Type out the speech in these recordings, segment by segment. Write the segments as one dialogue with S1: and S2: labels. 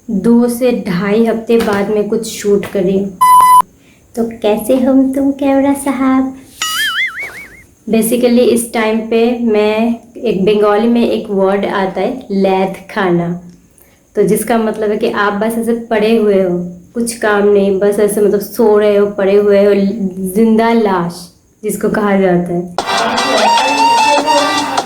S1: 2 से ढाई हफ्ते बाद में कुछ शूट करी। तो कैसे हम तुम कैमरा साहब। बेसिकली इस टाइम पे मैं एक बंगाली में एक वर्ड आता है लैथ खाना, तो जिसका मतलब है कि आप बस ऐसे पड़े हुए हो, कुछ काम नहीं, बस ऐसे मतलब सो रहे हो, पड़े हुए हो, जिंदा लाश जिसको कहा जाता है।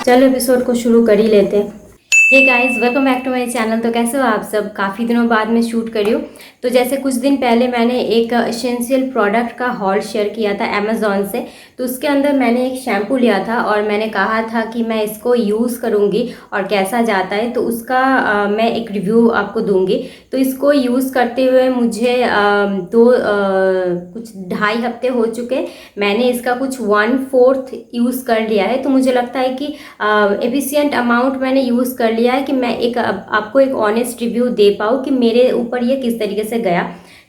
S1: चलो एपिसोड को शुरू कर ही लेते हैं। Hey guys, welcome back to my channel. तो कैसे हो आप सब? काफ़ी दिनों बाद में शूट करी हूँ। तो जैसे कुछ दिन पहले मैंने एक एसेंशियल प्रोडक्ट का हॉल शेयर किया था अमेज़ॉन से, तो उसके अंदर मैंने एक शैम्पू लिया था और मैंने कहा था कि मैं इसको यूज़ करूँगी और कैसा जाता है तो उसका मैं एक रिव्यू आपको दूँगी। तो इसको यूज़ करते हुए मुझे कुछ ढाई हफ्ते हो चुके। मैंने इसका कुछ 1/4 यूज़ कर लिया है, तो मुझे लगता है कि एफिशिएंट अमाउंट मैंने यूज़ कर लिया है कि मैं एक आपको एक ऑनेस्ट रिव्यू दे पाऊँ कि मेरे ऊपर ये किस तरीके से गया।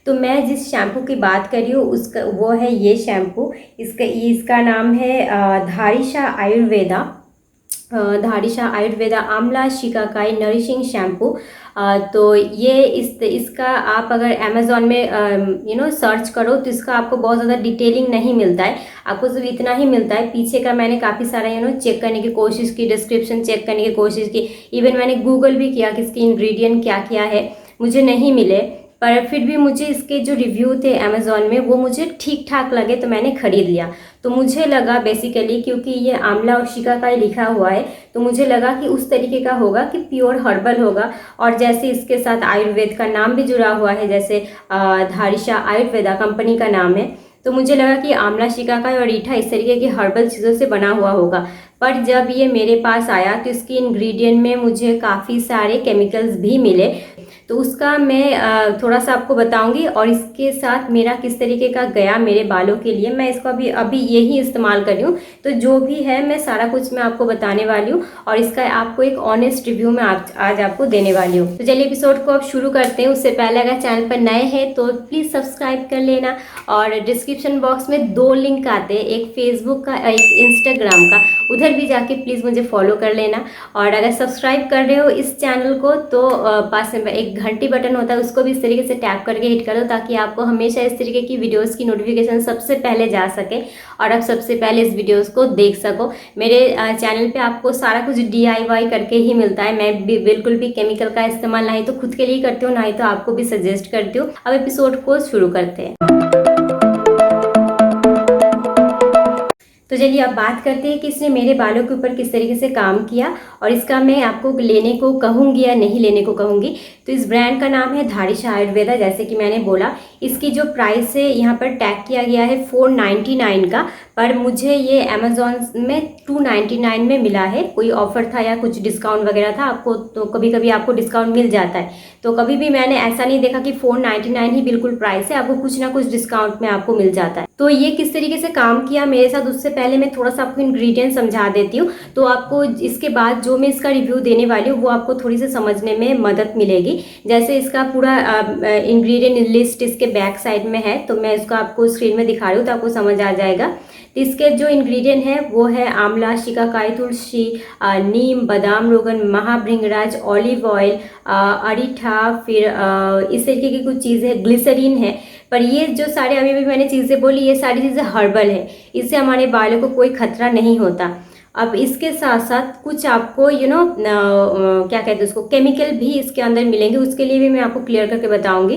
S1: तो मैं जिस शैम्पू की बात कर रही हूँ उसका वो है ये शैम्पू। इसका नाम है धारिशा आयुर्वेदा। धारिशा आयुर्वेदा आंवला शिकाकाई नरिशिंग शैम्पू। तो ये इसका आप अगर अमेज़ॉन में सर्च करो तो इसका आपको बहुत ज़्यादा डिटेलिंग नहीं मिलता है, आपको सिर्फ इतना ही मिलता है। पीछे का मैंने काफ़ी सारा चेक करने की कोशिश की, डिस्क्रिप्शन चेक करने की कोशिश की, इवन मैंने गूगल भी किया कि इसके इंग्रेडिएंट क्या क्या है, मुझे नहीं मिले। पर फिर भी मुझे इसके जो रिव्यू थे अमेज़ॉन में वो मुझे ठीक ठाक लगे तो मैंने ख़रीद लिया। तो मुझे लगा बेसिकली क्योंकि ये आंवला और शिकाकाई लिखा हुआ है तो मुझे लगा कि उस तरीके का होगा कि प्योर हर्बल होगा। और जैसे इसके साथ आयुर्वेद का नाम भी जुड़ा हुआ है, जैसे धारिशा आयुर्वेदा कंपनी का नाम है, तो मुझे लगा कि आंवला शिकाकाई और रीठा इस तरीके की हर्बल चीज़ों से बना हुआ होगा। पर जब ये मेरे पास आया तो इसकी इंग्रेडिएंट में मुझे काफ़ी सारे केमिकल्स भी मिले, तो उसका मैं थोड़ा सा आपको बताऊंगी और इसके साथ मेरा किस तरीके का गया मेरे बालों के लिए। मैं इसको अभी यही इस्तेमाल कर रही हूँ, तो जो भी है मैं सारा कुछ मैं आपको बताने वाली हूँ और इसका आपको एक ऑनेस्ट रिव्यू मैं आज आपको देने वाली हूँ। तो चलिए एपिसोड को अब शुरू करते हैं। उससे पहले अगर चैनल पर नए हैं तो प्लीज़ सब्सक्राइब कर लेना और डिस्क्रिप्शन बॉक्स में 2 लिंक आते हैं, एक फेसबुक का एक इंस्टाग्राम का, उधर भी जाके प्लीज़ मुझे फॉलो कर लेना। और अगर सब्सक्राइब कर रहे हो इस चैनल को तो पास में एक घंटी बटन होता है, उसको भी इस तरीके से टैप करके हिट कर दो ताकि आपको हमेशा इस तरीके की वीडियोस की नोटिफिकेशन सबसे पहले जा सके और आप सबसे पहले इस वीडियोस को देख सको। मेरे चैनल पे आपको सारा कुछ DIY करके ही मिलता है। मैं भी बिल्कुल भी केमिकल का इस्तेमाल नहीं तो खुद के लिए करती हूँ, नहीं तो आपको भी सजेस्ट करती हूँ। अब एपिसोड को शुरू करते हैं। तो चलिए अब बात करते हैं कि इसने मेरे बालों के ऊपर किस तरीके से काम किया और इसका मैं आपको लेने को कहूँगी या नहीं लेने को कहूँगी। तो इस ब्रांड का नाम है धारिशा आयुर्वेदा। जैसे कि मैंने बोला इसकी जो प्राइस है यहाँ पर टैग किया गया है 499 का, पर मुझे ये अमेज़ॉन में 299 में मिला है। कोई ऑफर था या कुछ डिस्काउंट वगैरह था आपको, तो कभी कभी आपको डिस्काउंट मिल जाता है, तो कभी भी मैंने ऐसा नहीं देखा कि 499 ही बिल्कुल प्राइस है, आपको कुछ ना कुछ डिस्काउंट में आपको मिल जाता है। तो ये किस तरीके से काम किया मेरे साथ उससे पहले मैं थोड़ा सा आपको इंग्रेडिएंट समझा देती हूँ, तो आपको इसके बाद जो मैं इसका रिव्यू देने वाली हूँ वो आपको थोड़ी सी समझने में मदद मिलेगी। जैसे इसका पूरा इंग्रेडिएंट लिस्ट इसके बैक साइड में है, तो मैं इसको आपको स्क्रीन में दिखा रही हूँ तो आपको समझ आ जाएगा। तो इसके जो इंग्रेडिएंट है वो है आंवला, शिकाकाई, तुलसी, नीम, बादाम, रोगन, महाभृंगराज, ऑलिव ऑयल, अरीठा, फिर इस तरीके की कुछ चीज़ें, ग्लिसरीन है। पर ये जो सारे अभी भी मैंने चीज़ें बोली ये सारी चीज़ें हर्बल है, इससे हमारे बालों को कोई खतरा नहीं होता। अब इसके साथ साथ कुछ आपको क्या कहते हैं उसको, केमिकल भी इसके अंदर मिलेंगे, उसके लिए भी मैं आपको क्लियर करके बताऊंगी।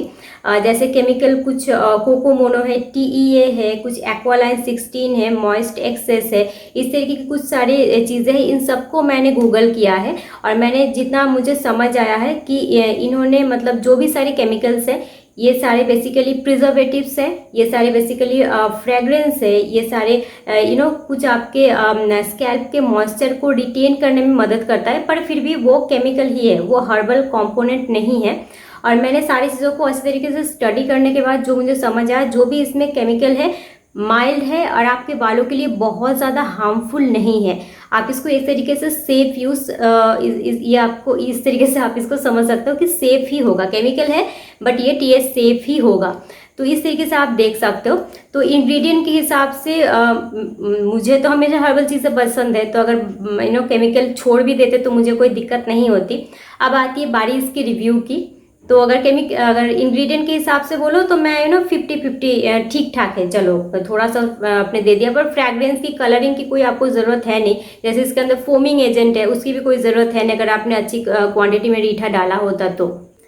S1: जैसे केमिकल कुछ कोकोमोनो है, TEA है, कुछ एक्वालाइन 16 है, मॉइस्ट एक्सेस है, इस तरीके की कुछ सारी चीज़ें हैं। इन सबको मैंने गूगल किया है और मैंने जितना मुझे समझ आया है कि इन्होंने मतलब जो भी सारे केमिकल्स है ये सारे बेसिकली प्रिजर्वेटिव्स है, ये सारे बेसिकली फ्रेग्रेंस है, ये सारे कुछ आपके स्कैल्प के मॉइस्चर को रिटेन करने में मदद करता है, पर फिर भी वो केमिकल ही है, वो हर्बल कंपोनेंट नहीं है। और मैंने सारी चीज़ों को अच्छी तरीके से स्टडी करने के बाद जो मुझे समझ आया, जो भी इसमें केमिकल है माइल्ड है और आपके बालों के लिए बहुत ज़्यादा हार्मफुल नहीं है। आप इसको एक तरीके से सेफ यूज़, ये आपको इस तरीके से आप इसको समझ सकते हो कि सेफ ही होगा, केमिकल है बट ये TS सेफ ही होगा। तो इस तरीके से आप देख सकते हो। तो इंग्रेडिएंट के हिसाब से मुझे तो हमेशा हर्बल चीज़ें पसंद है, तो अगर केमिकल छोड़ भी देते तो मुझे कोई दिक्कत नहीं होती। अब आती है बारी इसकी रिव्यू की। तो अगर इंग्रेडिएंट के हिसाब से बोलो तो मैं 50-50 ठीक ठाक है, चलो थोड़ा सा आपने दे दिया। पर फ्रैग्रेंस की, कलरिंग की कोई आपको ज़रूरत है नहीं। जैसे इसके अंदर फोमिंग एजेंट है, उसकी भी कोई ज़रूरत है नहीं अगर आपने अच्छी क्वांटिटी में रीठा डाला होता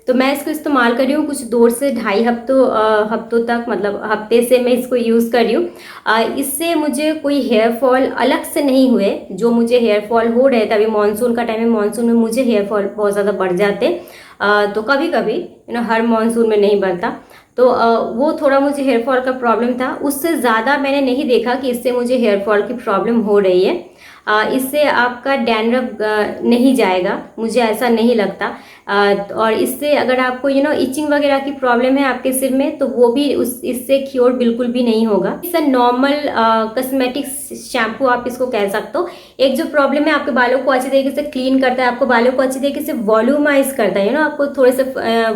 S1: तो मैं इसको इस्तेमाल कर रही हूँ कुछ 2 से ढाई हफ्तों तक, मतलब हफ्ते से मैं इसको यूज़ कर रही हूँ। इससे मुझे कोई हेयर फॉल अलग से नहीं हुए। जो मुझे हेयर फॉल हो रहे थे अभी मानसून का टाइम है, मानसून में मुझे हेयर फॉल बहुत ज़्यादा बढ़ जाते, तो कभी कभी हर मानसून में नहीं बढ़ता, तो वो थोड़ा मुझे हेयर फॉल का प्रॉब्लम था। उससे ज़्यादा मैंने नहीं देखा कि इससे मुझे हेयर फॉल की प्रॉब्लम हो रही है। इससे आपका डैंड्रफ नहीं जाएगा, मुझे ऐसा नहीं लगता। और इससे अगर आपको इचिंग वगैरह की प्रॉब्लम है आपके सिर में, तो वो भी इससे क्योर बिल्कुल भी नहीं होगा। इससे नॉर्मल कॉस्मेटिक शैम्पू आप इसको कह सकते हो। एक जो प्रॉब्लम है, आपके बालों को अच्छी तरीके से क्लीन करता है, आपको बालों को अच्छी तरीके से वॉल्यूमाइज करता है, आपको थोड़े से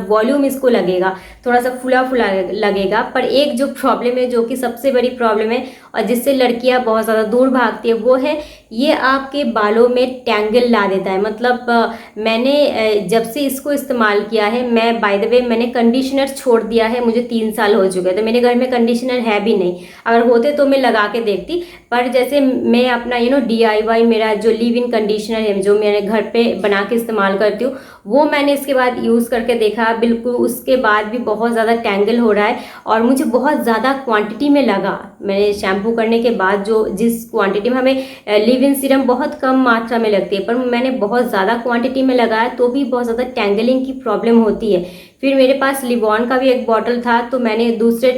S1: वॉल्यूम इसको लगेगा, थोड़ा सा फुला फुला लगेगा। पर एक जो प्रॉब्लम है, जो कि सबसे बड़ी प्रॉब्लम है और जिससे लड़कियां बहुत ज़्यादा दूर भागती है, वो है ये आपके बालों में टैंगल ला देता है। मतलब मैंने जब से इसको इस्तेमाल किया है, मैं बाय द वे मैंने कंडीशनर छोड़ दिया है, मुझे 3 साल हो चुके हैं, तो मेरे घर में कंडीशनर है भी नहीं। अगर होते तो मैं लगा के देखती, पर जैसे मैं अपना DIY मेरा जो लिव इन कंडीशनर है, जो मेरे घर पे बना के इस्तेमाल करती हूँ, वो मैंने इसके बाद यूज़ करके देखा, बिल्कुल उसके बाद भी बहुत ज़्यादा टैंगल हो रहा है और मुझे बहुत ज़्यादा क्वांटिटी में लगा। मैंने शैम्पू करने के बाद जिस क्वांटिटी में, हमें लिव इन सीरम बहुत कम मात्रा में लगती है, पर मैंने बहुत ज़्यादा क्वांटिटी में लगाया तो भी बहुत ज़्यादा टैंगलिंग की प्रॉब्लम होती है। फिर मेरे पास लिवॉन का भी एक बॉटल था, तो मैंने दूसरे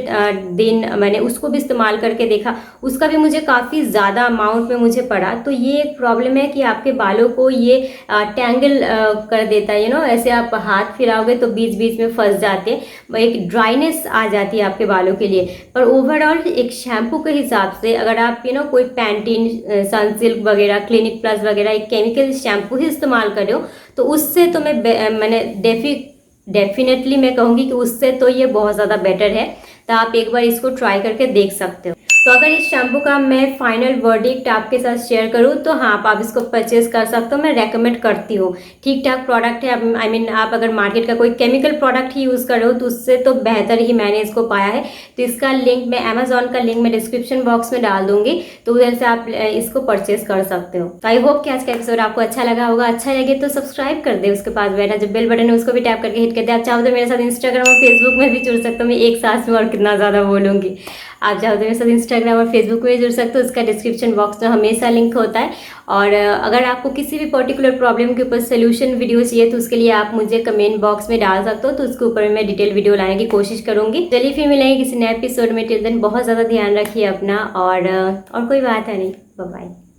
S1: दिन मैंने उसको भी इस्तेमाल करके देखा, उसका भी मुझे काफ़ी ज़्यादा अमाउंट में मुझे पड़ा। तो ये एक प्रॉब्लम है कि आपके बालों को ये टैंगल कर देता है, ऐसे आप हाथ फिराओगे तो बीच बीच में फंस जाते हैं, एक ड्राइनेस आ जाती है आपके बालों के लिए। पर ओवरऑल एक शैम्पू के हिसाब से अगर आप कोई पैंटीन, सनसिल्क वगैरह, क्लिनिक प्लस वगैरह एक केमिकल शैम्पू ही इस्तेमाल कर रहे हो, तो उससे तो मैंने डेफिनेटली मैं कहूँगी कि उससे तो ये बहुत ज़्यादा बेटर है। तो आप एक बार इसको ट्राई करके देख सकते हो। तो अगर इस शैम्पू का मैं फाइनल वर्डिक्ट आपके साथ शेयर करूँ तो हाँ, आप इसको परचेज कर सकते हो, मैं रेकमेंड करती हूँ। ठीक ठाक प्रोडक्ट है। आई मीन आप अगर मार्केट का कोई केमिकल प्रोडक्ट ही यूज़ कर रहे हो तो उससे तो बेहतर ही मैंने इसको पाया है। तो इसका लिंक मैं अमेजोन का लिंक मैं डिस्क्रिप्शन बॉक्स में डाल दूंगी, तो उधर से आप इसको परचेज कर सकते हो। तो आई होप कि आज का एपिसोड आपको अच्छा लगा होगा। अच्छा लगे तो सब्सक्राइब कर दे, उसके पास बैठा जो बेल बटन है उसको भी टैप करके हिट कर दे। आप चाहो तो मेरे साथ इंस्टाग्राम और फेसबुक में भी जुड़ सकते हो। मैं एक साथ में और कितना ज़्यादा बोलूँगी। आप चाहो तो मेरे साथ इंस्टाग्राम और फेसबुक में जुड़ सकते हो, उसका डिस्क्रिप्शन बॉक्स में हमेशा लिंक होता है। और अगर आपको किसी भी पर्टिकुलर प्रॉब्लम के ऊपर सोल्यूशन वीडियो चाहिए तो उसके लिए आप मुझे कमेंट बॉक्स में डाल सकते हो, तो उसके ऊपर मैं डिटेल वीडियो लाने की कोशिश करूंगी। चलिए फिर मिलेंगे किसी नए एपिसोड में। टिल देन बहुत ज़्यादा ध्यान रखिए अपना, और कोई बात है नहीं। Bye bye.